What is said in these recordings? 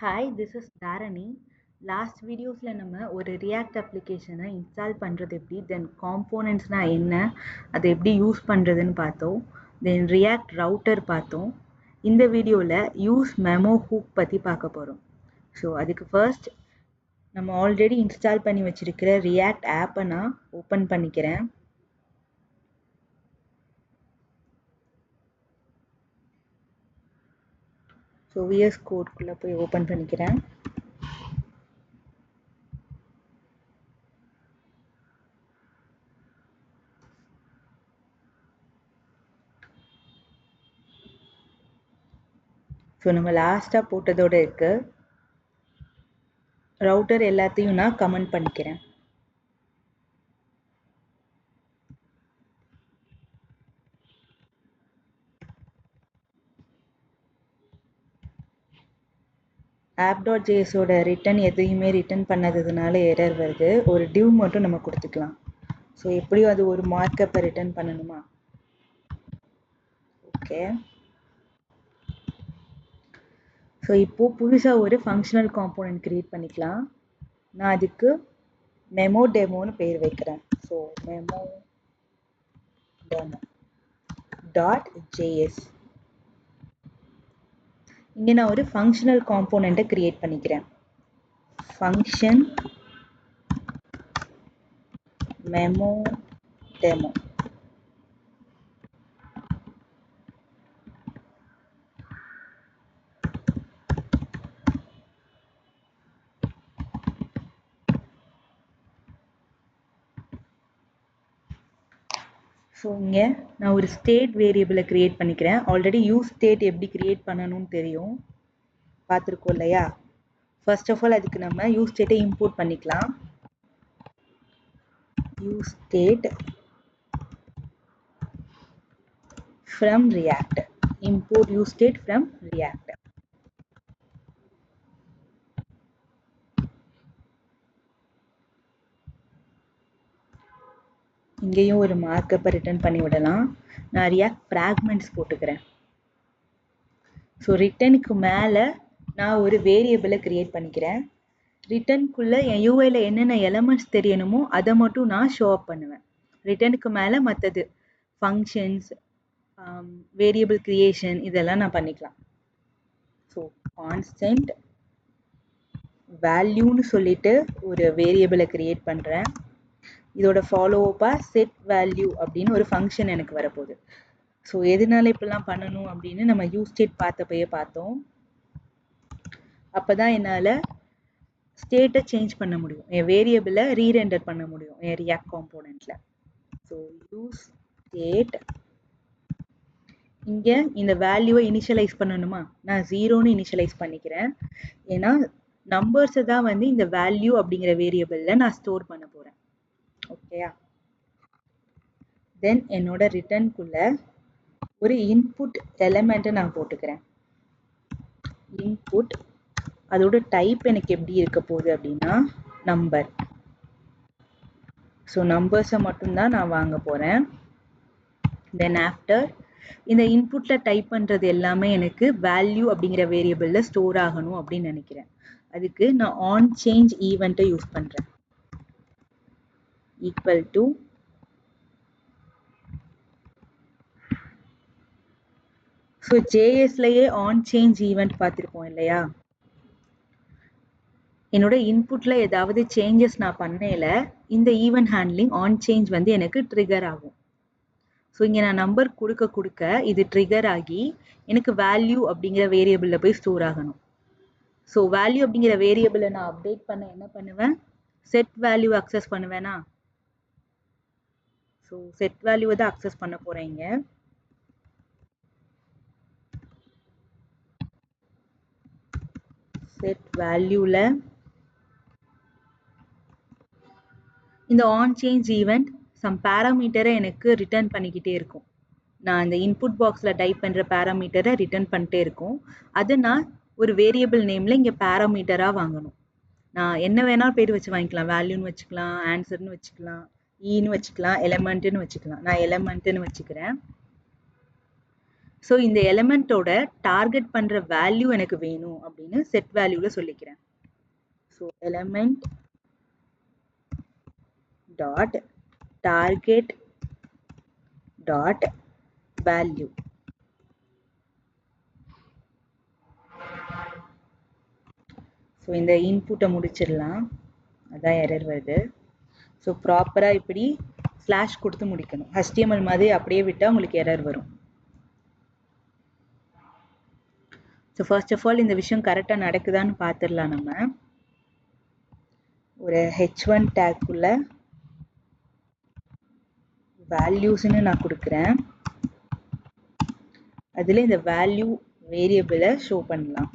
Hi, this is Dharani. Last videosல நம்ம ஒரு React application-ஐ install பண்றது எப்படி, then components-னா என்ன, அதை எப்படி யூஸ் பண்றதுன்னு பார்த்தோம். then React router பார்த்தோம். இந்த வீடியோல use memo hook பத்தி பார்க்க போறோம். ஸோ அதுக்கு first நம்ம ஆல்ரெடி இன்ஸ்டால் பண்ணி வச்சிருக்கிற React app-ஐ நான் ஓப்பன் பண்ணிக்கிறேன். ஸோ VS Code-குள்ள போய் ஓப்பன் பண்ணிக்கிறேன். ஸோ நம்ம லாஸ்ட்டாக போட்டதோட இருக்கு ரவுட்டர் எல்லாத்தையும் நான் கமெண்ட் பண்ணிக்கிறேன். app.js ஓட ரிட்டர்ன் எதையுமே ரிட்டர்ன் பண்ணாததுனால எரர் வருது. ஒரு div மட்டும் நம்ம கொடுத்துக்கலாம். ஸோ எப்படியும் அது ஒரு மார்க்கப்பை ரிட்டர்ன் பண்ணணுமா? ஓகே. ஸோ இப்போ புதுசாக ஒரு ஃபங்க்ஷனல் காம்போனன்ட் கிரியேட் பண்ணிக்கலாம். நான் அதுக்கு மெமோ டெமோன்னு பேர் வைக்கிறேன். So memo demo .js. இங்கே நான் ஒரு ஃபங்க்ஷனல் காம்போனண்ட்டை கிரியேட் பண்ணிக்கிறேன். Function memo demo. ஸோ இங்கே நான் ஒரு ஸ்டேட் வேரியபிளை கிரியேட் பண்ணிக்கிறேன். ஆல்ரெடி யூஸ் ஸ்டேட் எப்படி கிரியேட் பண்ணணும்னு தெரியும், பார்த்துருக்கோம் இல்லையா? ஃபர்ஸ்ட் ஆஃப் ஆல் அதுக்கு நம்ம யூஸ் ஸ்டேட்டை இம்போர்ட் பண்ணிக்கலாம். Use state from react. Import use state from react. இங்கேயும் ஒரு மார்க்கப்பை ரிட்டர்ன் பண்ணி விடலாம். நான் ரியாக்ட் ஃப்ராக்மெண்ட்ஸ் போட்டுக்கிறேன். ஸோ ரிட்டனுக்கு மேலே நான் ஒரு வேரியபிளை கிரியேட் பண்ணிக்கிறேன். ரிட்டனுக்குள்ளே என் யூஐயில் என்னென்ன எலமெண்ட்ஸ் தெரியணுமோ அதை மட்டும் நான் ஷோ அப் பண்ணுவேன். ரிட்டனுக்கு மேலே மற்றது ஃபங்க்ஷன்ஸ், வேரியபிள் கிரியேஷன் இதெல்லாம் நான் பண்ணிக்கலாம். ஸோ கான்ஸ்டன்ட் வேல்யூன்னு சொல்லிட்டு ஒரு வேரியபிளை கிரியேட் பண்ணுறேன். இதோட ஃபாலோஅப்பாக செட் வேல்யூ அப்படின்னு ஒரு ஃபங்க்ஷன் எனக்கு வரப்போகுது. ஸோ எதனால இப்படிலாம் பண்ணணும் அப்படின்னு நம்ம யூஸ் ஸ்டேட் பார்த்தப்பயே பார்த்தோம். அப்போ தான் என்னால் ஸ்டேட்டை சேஞ்ச் பண்ண முடியும், என் வேரியபிளை ரீரெண்டர் பண்ண முடியும் என் ரியாக்ட் காம்போனண்ட்டில். So use state. இங்கே இந்த வேல்யூவை இனிஷியலைஸ் பண்ணணுமா? நான் 0ன்னு இனிஷியலைஸ் பண்ணிக்கிறேன். ஏன்னா நம்பர்ஸை தான் வந்து இந்த வேல்யூ அப்படிங்கிற வேரியபிளில் நான் ஸ்டோர் பண்ண போகிறேன். ஓகேயா? தென் என்னோட ரிட்டர்னுக்குள்ள ஒரு இன்புட் எலமெண்ட்டை நான் போட்டுக்கிறேன். இன்புட், அதோட டைப் எனக்கு எப்படி இருக்க போகுது அப்படின்னா நம்பர். ஸோ நம்பர்ஸை மட்டும்தான் நான் வாங்க போகிறேன். தென் ஆஃப்டர் இந்த இன்புட்டில் டைப் பண்ணுறது எல்லாமே எனக்கு வேல்யூ அப்படிங்கிற வேரியபிளில் ஸ்டோர் ஆகணும் அப்படின்னு நினைக்கிறேன். அதுக்கு நான் ஆன் சேஞ்ச் ஈவெண்ட்டை யூஸ் பண்ணுறேன். ஈக்குவல் டு ஸோ ஜேஎஸ்லையே ஆன் சேஞ்ச் ஈவெண்ட் பார்த்துருக்கோம் இல்லையா? என்னோட இன்புட்டில் ஏதாவது சேஞ்சஸ் நான் பண்ணல, இந்த ஈவெண்ட் ஹேண்ட்லிங் ஆன் சேஞ்ச் வந்து எனக்கு ட்ரிகர் ஆகும். ஸோ இங்கே நான் நம்பர் கொடுக்க கொடுக்க இது ட்ரிகர் ஆகி எனக்கு வேல்யூ அப்படிங்கிற வேரியபிளில் போய் ஸ்டோர் ஆகணும். ஸோ வேல்யூ அப்படிங்கிற வேரியபிளை நான் அப்டேட் பண்ண என்ன பண்ணுவேன்? செட் வேல்யூ அக்சஸ் பண்ணுவேனா? ஸோ செட் வேல்யூவை தான் அக்சஸ் பண்ண போகிறேன். இங்கே செட் வேல்யூவில் இந்த ஆன் சேஞ்ச் ஈவெண்ட் சம் பேராமீட்டரை எனக்கு ரிட்டர்ன் பண்ணிக்கிட்டே இருக்கும். நான் இந்த இன்புட் பாக்ஸில் டைப் பண்ணுற பேராமீட்டரை ரிட்டர்ன் பண்ணிட்டே இருக்கும். அதை நான் ஒரு வேரியபிள் நேமில் இங்கே பேராமீட்டராக வாங்கணும். நான் என்ன வேணாலும் பேர் வச்சு வாங்கிக்கலாம். வேல்யூன்னு வச்சுக்கலாம், ஆன்சர்னு வச்சுக்கலாம், ஈன்னு வச்சுக்கலாம், எலமெண்ட்டுன்னு வச்சுக்கலாம். நான் எலமெண்ட்டுன்னு வச்சுக்கிறேன். ஸோ இந்த எலமெண்ட்டோட டார்கெட் பண்ணுற வேல்யூ எனக்கு வேணும் அப்படின்னு செட் வேல்யூவில் சொல்லிக்கிறேன். So element dot target dot value. So இந்த இன்புட்டை முடிச்சிடலாம், அதான் எரர் வருது. ஸோ ப்ராப்பராக இப்படி ஸ்லாஷ் கொடுத்து முடிக்கணும். HTML மாதிரி அப்படியே விட்டால் உங்களுக்கு எரர் வரும். ஸோ ஃபர்ஸ்ட் ஆஃப் ஆல் இந்த விஷயம் கரெக்டாக நடக்குதான்னு பார்த்துடலாம். நம்ம ஒரு H1 டேக்குள்ள வேல்யூஸ்ன்னு நான் கொடுக்குறேன். அதில் இந்த வேல்யூ வேரியபிளை ஷோ பண்ணலாம்.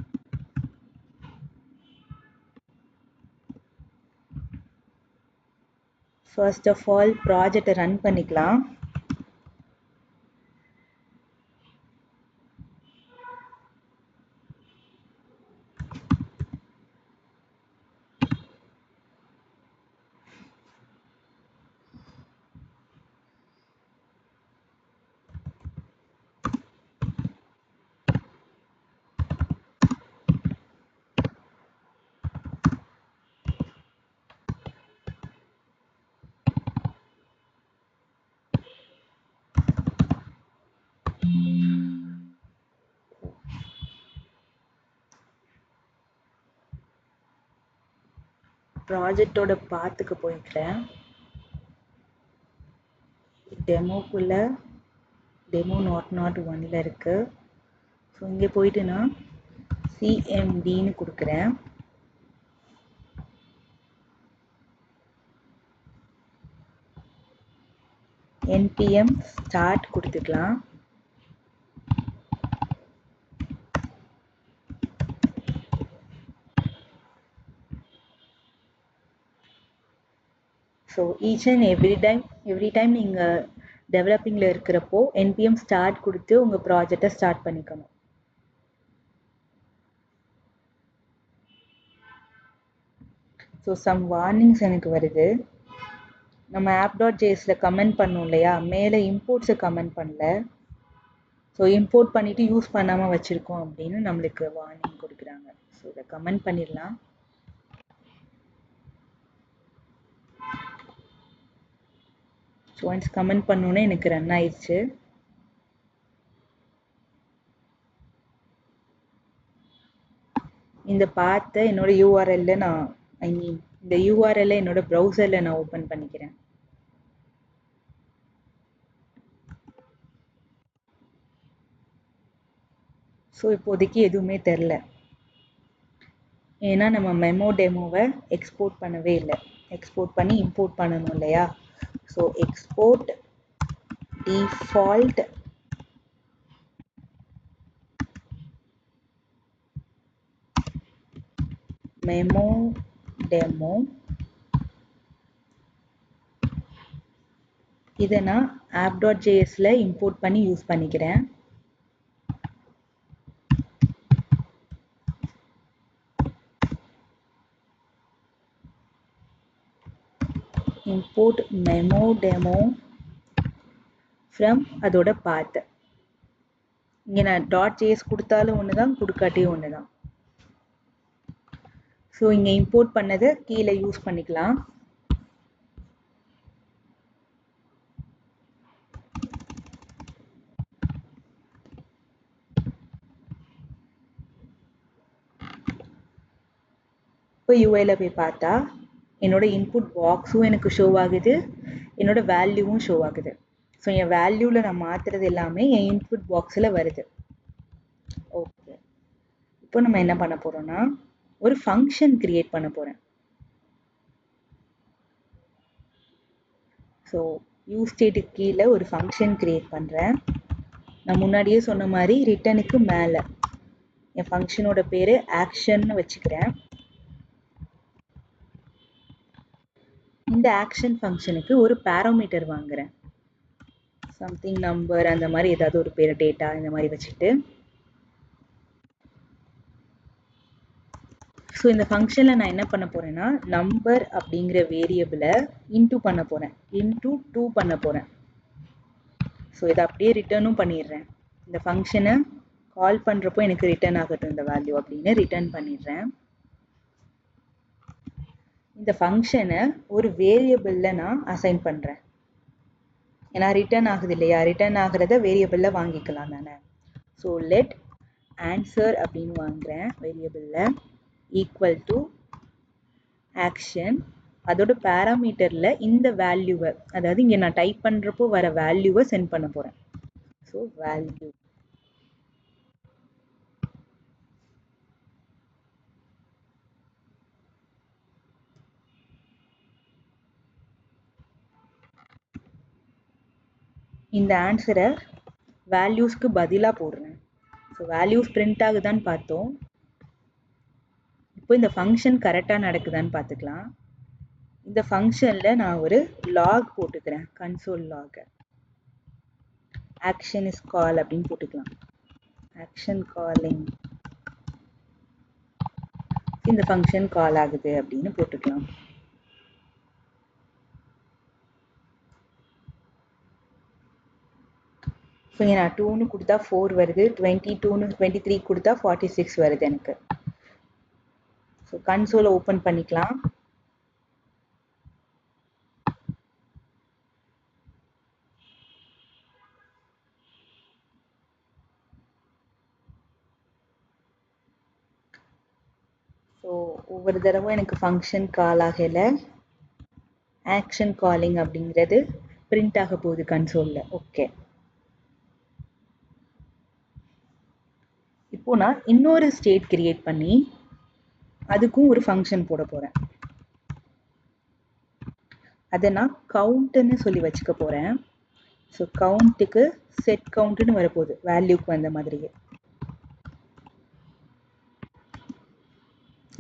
ஃபர்ஸ்ட் ஆஃப் ஆல் ப்ராஜெக்டை ரன் பண்ணிக்கலாம். ப்ராஜெக்டோட பாத்துக்கு போய்க்கிறேன். டெமோக்குள்ள டெமோ நாட் ஒன்ல இருக்கு. ஸோ இங்கே போயிட்டு நான் சிஎம்டின்னு கொடுக்குறேன். என்பிஎம் ஸ்டார்ட் கொடுத்துக்கலாம். So each and every time நீங்கள் டெவலப்பிங்கில் இருக்கிறப்போ என்பிஎம் ஸ்டார்ட் கொடுத்து உங்கள் ப்ராஜெக்டை ஸ்டார்ட் பண்ணிக்கணும். ஸோ சம் வார்னிங்ஸ் எனக்கு வருது. நம்ம app.jsல கமெண்ட் பண்ணோம் இல்லையா, மேலே இம்போர்ட்ஸை கமெண்ட் பண்ணல. ஸோ இம்போர்ட் பண்ணிவிட்டு யூஸ் பண்ணாமல் வச்சுருக்கோம் அப்படின்னு நம்மளுக்கு வார்னிங் கொடுக்குறாங்க. ஸோ இதை கமெண்ட் பண்ணிடலாம். ஸோ ஒன்ஸ் கமெண்ட் பண்ணோன்னே எனக்கு ரன் ஆயிடுச்சு. இந்த பாத்தை என்னோட யூஆர்எல்ல நான் இந்த யூஆர்எல்ல என்னோட ப்ரௌசரில் நான் ஓப்பன் பண்ணிக்கிறேன். ஸோ இப்போதைக்கு எதுவுமே தெரில, ஏன்னா நம்ம மெமோ டெமோவை எக்ஸ்போர்ட் பண்ணவே இல்லை. எக்ஸ்போர்ட் பண்ணி இம்போர்ட் பண்ணணும் இல்லையா. So export default memo demo, இதை நான் app.jsல இம்போர்ட் பண்ணி யூஸ் பண்ணிக்கிறேன். import memo demo from அதோட path. இங்கே நான் .js கொடுத்தாலும் ஒன்று தான், கொடுக்காட்டியும் ஒன்று தான். ஸோ இங்கே இம்போர்ட் பண்ணதை கீழே யூஸ் பண்ணிக்கலாம். இப்போ யூஐல போய் பார்த்தா என்னோட இன்புட் பாக்ஸும் எனக்கு ஷோ ஆகுது, என்னோட வேல்யூவும் ஷோ ஆகுது. ஸோ என் வேல்யூவில் நான் மாற்றுறது எல்லாமே என் இன்புட் பாக்ஸில் வருது. ஓகே, இப்போ நம்ம என்ன பண்ண போகிறோம்னா ஒரு ஃபங்க்ஷன் கிரியேட் பண்ண போகிறேன். ஸோ யூஸ் ஸ்டேட்டுக்கு கீழே ஒரு ஃபங்க்ஷன் கிரியேட் பண்ணுறேன். நான் முன்னாடியே சொன்ன மாதிரி ரிட்டனுக்கு மேலே என் ஃபங்க்ஷனோட பேர் ஆக்ஷன்னு வச்சுக்கிறேன். இந்த ஆக்ஷன் ஃபங்க்ஷனுக்கு ஒரு பாராமீட்டர் வாங்குறேன். சம்திங் நம்பர், அந்த மாதிரி ஏதாவது ஒரு பேர், டேட்டா, இந்த மாதிரி வச்சுட்டு ஸோ இந்த ஃபங்க்ஷனில் நான் என்ன பண்ண போகிறேன்னா நம்பர் அப்படிங்கிற வேரியபிளை இன்டூ பண்ண போகிறேன், இன்டூ 2 பண்ண போகிறேன். ஸோ இதை அப்படியே ரிட்டர்னும் பண்ணிடுறேன். இந்த ஃபங்க்ஷனை கால் பண்ணுறப்போ எனக்கு ரிட்டர்ன் ஆகட்டும் இந்த வேல்யூ அப்படின்னு ரிட்டர்ன் பண்ணிடுறேன். இந்த ஃபங்க்ஷனை ஒரு வேரியபிளில் நான் அசைன் பண்ணுறேன். ஏன்னா ரிட்டர்ன் ஆகுது இல்லையா, ரிட்டர்ன் ஆகிறத வேரியபிளில் வாங்கிக்கலாம் தானே. ஸோ லெட் ஆன்சர் அப்படின்னு வாங்குறேன் வேரியபிளில் ஈக்குவல் டு ஆக்ஷன். அதோட பேராமீட்டரில் இந்த வேல்யூவை, அதாவது இங்கே நான் டைப் பண்ணுறப்போ வர வேல்யூவை சென்ட் பண்ண போகிறேன். ஸோ வேல்யூ இந்த ஆன்சரை வேல்யூஸ்க்கு பதிலாக போடுறேன். ஸோ வேல்யூஸ் பிரிண்ட் ஆகுதான்னு பார்த்தோம். இப்போ இந்த ஃபங்க்ஷன் கரெக்டாக நடக்குதான்னு பார்த்துக்கலாம். இந்த ஃபங்க்ஷனில் நான் ஒரு லாக் போட்டுக்கிறேன், console lock. Action is call அப்படின்னு போட்டுக்கலாம். ஆக்ஷன் காலிங், இந்த ஃபங்க்ஷன் கால் ஆகுது அப்படின்னு போட்டுக்கலாம். ஸோ இங்கே நான் 2ன்னு கொடுத்தா 4 வருது, 22ன்னு 23 கொடுத்தா 46 வருது எனக்கு. ஸோ கன்சோலை ஓப்பன் பண்ணிக்கலாம். ஸோ ஒவ்வொரு தடவை எனக்கு ஃபங்க்ஷன் கால் ஆகலை, ஆக்ஷன் காலிங் அப்படிங்கிறது பிரிண்ட் ஆக போகுது கன்சோலில். ஓகே, இப்போ நான் இன்னொரு ஸ்டேட் கிரியேட் பண்ணி அதுக்கும் ஒரு ஃபங்க்ஷன் போட போகிறேன். அதை நான் கவுண்ட்டுன்னு சொல்லி வச்சுக்க போகிறேன். ஸோ கவுண்ட்டுக்கு செட் கவுண்ட்டுன்னு வரப்போகுது, வேல்யூக்கு வந்த மாதிரியே.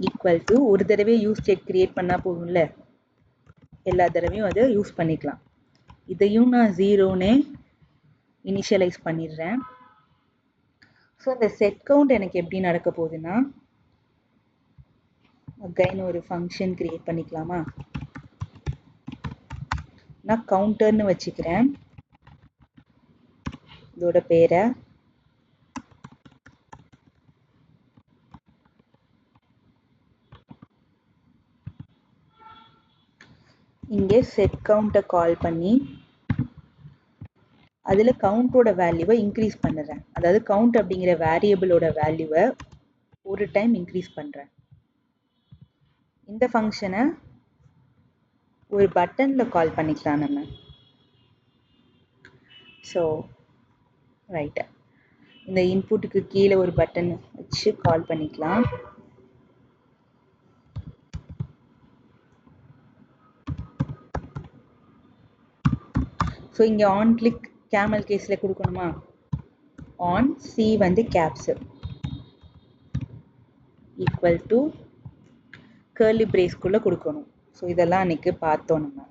ஈக்குவல் டு ஒரு தடவை யூஸ் ஸ்டேட் கிரியேட் பண்ணால் போகும்ல, எல்லா தடவையும் அதை யூஸ் பண்ணிக்கலாம். இதையும் நான் 0னே இனிஷியலைஸ் பண்ணிடுறேன். ஸோ இந்த செட் கவுண்ட் எனக்கு எப்படி நடக்க போகுதுன்னா, அகைன் ஒரு ஃபங்க்ஷன் கிரியேட் பண்ணிக்கலாமா. நான் கவுண்டர்னு வச்சுக்கிறேன் இதோட பேரை. இங்கே செட் கவுண்ட்டை கால் பண்ணி அதில் கவுண்டோட வேல்யூவை இன்க்ரீஸ் பண்ணுறேன். அதாவது கவுண்ட் அப்படிங்கிற வேரியபிளோட வேல்யூவை ஒரு டைம் இன்க்ரீஸ் பண்ணுறேன். இந்த ஃபங்க்ஷனை ஒரு பட்டனில் கால் பண்ணிக்கலாம் நம்ம. ஸோ ரைட்டு, இந்த இன்புட்டுக்கு கீழே ஒரு பட்டன் வச்சு கால் பண்ணிக்கலாம். ஸோ இங்கே ஆன் கிளிக் கேமல் கேஸில் கொடுக்கணுமா, ஆன் சி வந்து கேப்ஸு ஈக்குவல் டு கர்லி பிரேஸ்க்குள்ளே கொடுக்கணும். ஸோ இதெல்லாம் அன்றைக்கி பார்த்தோம் நம்ம.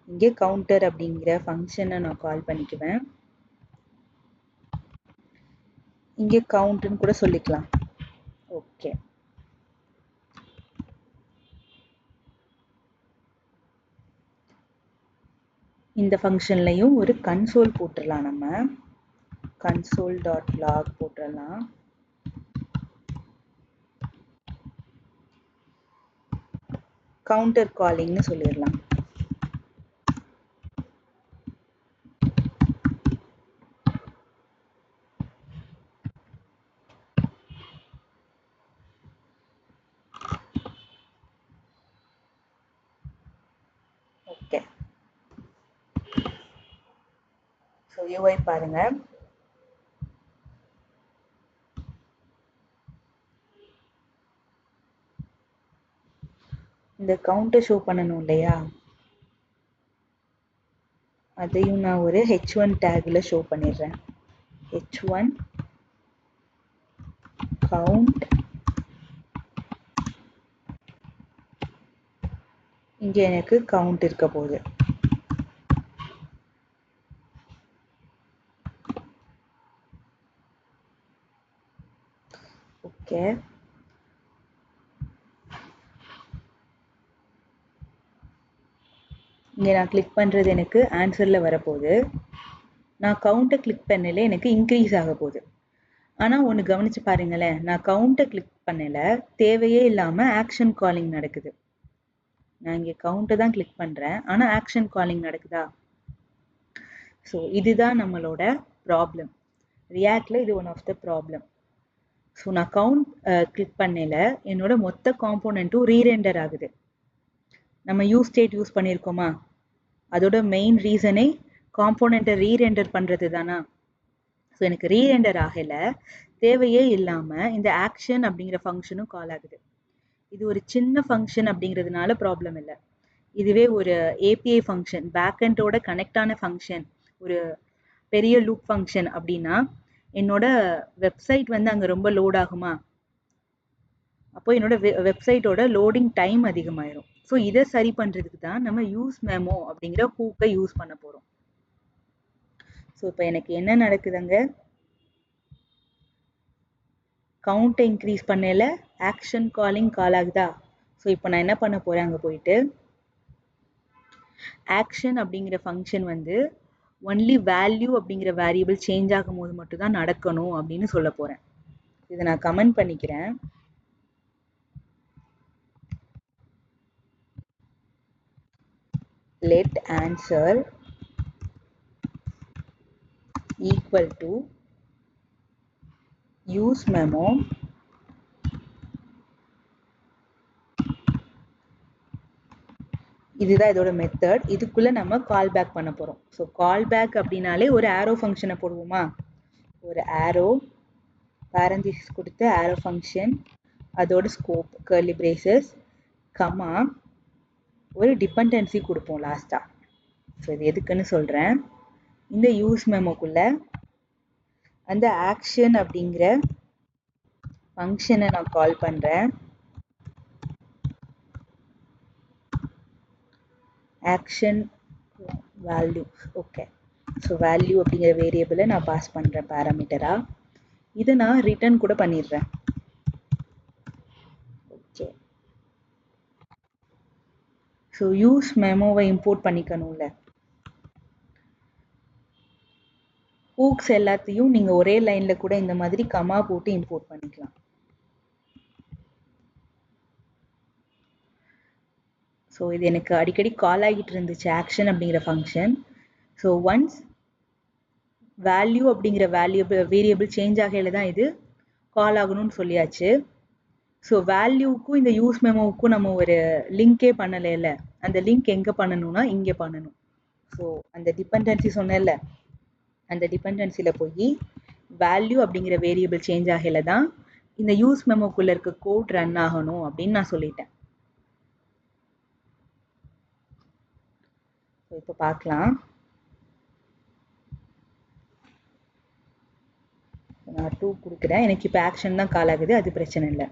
இங்கே கவுண்டர் அப்படிங்கிற ஃபங்க்ஷனை நான் கால் பண்ணிக்குவேன். இங்கே கவுண்ட்டுன்னு கூட சொல்லிக்கலாம். ஓகே, இந்த ஃபங்க்ஷன்லையும் ஒரு கன்சோல் போட்டுடலாம் நம்ம. கன்சோல் டாட் லாக் போட்டுடலாம். கவுண்டர் காலிங்னு சொல்லிடலாம். ஓகே, ஸோ UI பாருங்க. இந்த கவுண்டர் ஷோ பண்ணணும் இல்லையா, அதையும் நான் ஒரு h1 டேக்ல ஷோ பண்ணிடுறேன். h1 count. இங்கே எனக்கு கவுண்ட் இருக்க போகுது. ஓகே, இங்கே நான் கிளிக் பண்ணுறது எனக்கு ஆன்சரில் வரப்போகுது. நான் கவுண்ட்டை கிளிக் பண்ணல எனக்கு இன்க்ரீஸ் ஆக போகுது. ஆனால் ஒன்று கவனிச்சு பாருங்களேன், நான் கவுண்ட்டை கிளிக் பண்ணல, தேவையே இல்லாமல் ஆக்ஷன் காலிங் நடக்குது. நான் இங்கே கவுண்ட்டை தான் கிளிக் பண்ணுறேன், ஆனால் ஆக்ஷன் காலிங் நடக்குதா? ஸோ இதுதான் நம்மளோட ப்ராப்ளம். ரியாக்டில் இது one of the problem. So நான் கவுண்ட் கிளிக் பண்ணல, என்னோட மொத்த காம்போனண்ட்டும் ரீரெண்டர் ஆகுது. நம்ம ஸ்டேட் யூஸ் பண்ணியிருக்கோமா? அதோட மெயின் ரீசனே காம்போனண்ட்டை ரீரெண்டர் பண்ணுறது தானா? ஸோ எனக்கு ரீரெண்டர் ஆகலை, தேவையே இல்லாமல் இந்த ஆக்ஷன் அப்படிங்கிற ஃபங்க்ஷனும் கால் ஆகுது. இது ஒரு சின்ன ஃபங்க்ஷன் அப்படிங்கிறதுனால ப்ராப்ளம் இல்லை. இதுவே ஒரு ஏபிஐ ஃபங்க்ஷன், பேக்கெண்டோட கனெக்ட் ஆன ஃபங்க்ஷன், ஒரு பெரிய லூப் ஃபங்க்ஷன் அப்படின்னா என்னோட வெப்சைட் வந்து அங்கே ரொம்ப லோட் ஆகுமா? அப்போ என்னோட வெப்சைட்டோட லோடிங் டைம் அதிகமாயிரும். ஸோ இதை சரி பண்ணுறதுக்கு தான் நம்ம யூஸ் மெமோ அப்படிங்கிற ஹூக்கை யூஸ் பண்ண போகிறோம். ஸோ இப்போ எனக்கு என்ன நடக்குதுங்க? கவுண்ட்டை இன்க்ரீஸ் பண்ணல, ஆக்ஷன் காலிங் கால் ஆகுதா? ஸோ இப்போ நான் என்ன பண்ண போகிறேன், அங்கே போயிட்டு ஆக்ஷன் அப்படிங்கிற ஃபங்க்ஷன் வந்து ஒன்லி வேல்யூ அப்படிங்கிற வேரியபிள் சேஞ்ச் ஆகும் போது மட்டும் தான் நடக்கணும் அப்படின்னு சொல்ல போகிறேன். இதை நான் கமெண்ட் பண்ணிக்கிறேன். let answer equal to use memo இதுதான் இதோட மெத்தட். இதுக்குள்ள நம்ம கால் பேக் பண்ண போறோம். ஸோ கால் பேக் அப்படின்னாலே ஒரு ஆரோ ஃபங்க்ஷனை போடுவோமா? ஒரு ஆரோ பேரந்திசிஸ் கொடுத்து ஆரோ ஃபங்க்ஷன், அதோட ஸ்கோப் கர்லி பிரேசஸ், கமா ஒரு டிபெண்டன்சி கொடுப்போம் லாஸ்டா. ஸோ இது எதுக்குன்னு சொல்றேன். இந்த யூஸ் மெமோக்குள்ள அந்த ஆக்ஷன் அப்படிங்கிற ஃபங்க்ஷனை நான் கால் பண்றேன். Action value, okay. So value அப்படிங்கிற வேரியபிளை நான் பாஸ் பண்ணுறேன் பேராமீட்டரா. இதை நான் ரிட்டர்ன் கூட பண்ணிடுறேன். ஓகே. ஸோ யூஸ் மெமோவை இம்போர்ட் பண்ணிக்கணும்ல. ஹூக்ஸ் எல்லாத்தையும் நீங்கள் ஒரே லைனில் கூட இந்த மாதிரி கமா போட்டு இம்போர்ட் பண்ணிக்கலாம். ஸோ இது எனக்கு அடிக்கடி கால் ஆகிட்டு இருந்துச்சு, ஆக்ஷன் அப்படிங்கிற ஃபங்க்ஷன். ஸோ ஒன்ஸ் வேல்யூ அப்படிங்கிற வேரியபிள் சேஞ்ச் ஆகையில தான் இது கால் ஆகணும்னு சொல்லியாச்சு. ஸோ வேல்யூவுக்கும் இந்த யூஸ் மெமோவுக்கும் நம்ம ஒரு லிங்கே பண்ணலைல்ல, அந்த லிங்க் எங்கே பண்ணணும்னா இங்கே பண்ணணும். ஸோ அந்த டிபெண்டன்சி சொன்னேன்ல, அந்த டிபெண்டன்சியில் போய் வேல்யூ அப்படிங்கிற வேரியபிள் சேஞ்ச் ஆகல தான் இந்த யூஸ் மெமோக்குள்ளே இருக்க கோட் ரன் ஆகணும் அப்படின்னு நான் சொல்லிட்டேன். ஸோ இப்போ பார்க்கலாம். நான் 2 கொடுக்குறேன், எனக்கு இப்போ ஆக்ஷன் தான் கால் ஆகுது, அது பிரச்சனை இல்லை.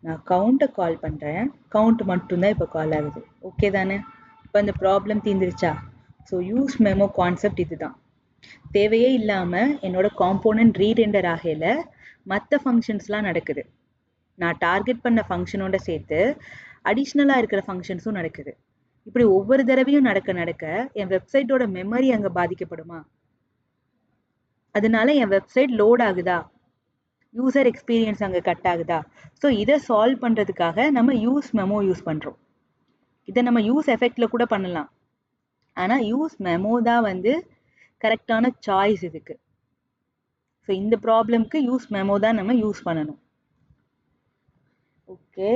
நான் கவுண்ட்டை கால் பண்ணுறேன், கவுண்ட் மட்டும்தான் இப்போ கால் ஆகுது. ஓகே தானே? இப்போ அந்த ப்ராப்ளம் தீர்ந்துருச்சா? ஸோ யூஸ் மெமோ கான்செப்ட் இதுதான். தேவையே இல்லாமல் என்னோட காம்போனன்ட் ரீரெண்டர் ஆகையில் மற்ற ஃபங்க்ஷன்ஸ்லாம் நடக்குது. நான் டார்கெட் பண்ண ஃபங்க்ஷனோட சேர்த்து அடிஷ்னலாக இருக்கிற ஃபங்க்ஷன்ஸும் நடக்குது. இப்படி ஒவ்வொரு தடவையும் நடக்க என் வெப்சைட்டோட மெமரி அங்கே பாதிக்கப்படுமா? அதனால என் வெப்சைட் லோட் ஆகுதா? யூசர் எக்ஸ்பீரியன்ஸ் அங்கே கட் ஆகுதா? ஸோ இதை சால்வ் பண்ணுறதுக்காக நம்ம யூஸ் மெமோ யூஸ் பண்ணுறோம். இதை நம்ம யூஸ் எஃபெக்டில் கூட பண்ணலாம், ஆனால் யூஸ் மெமோ தான் வந்து கரெக்டான சாய்ஸ் இதுக்கு. ஸோ இந்த ப்ராப்ளம்க்கு யூஸ் மெமோ தான் நம்ம யூஸ் பண்ணணும். Okay,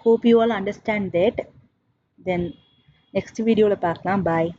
hope you all understand that. Then next video la paakalam. Bye.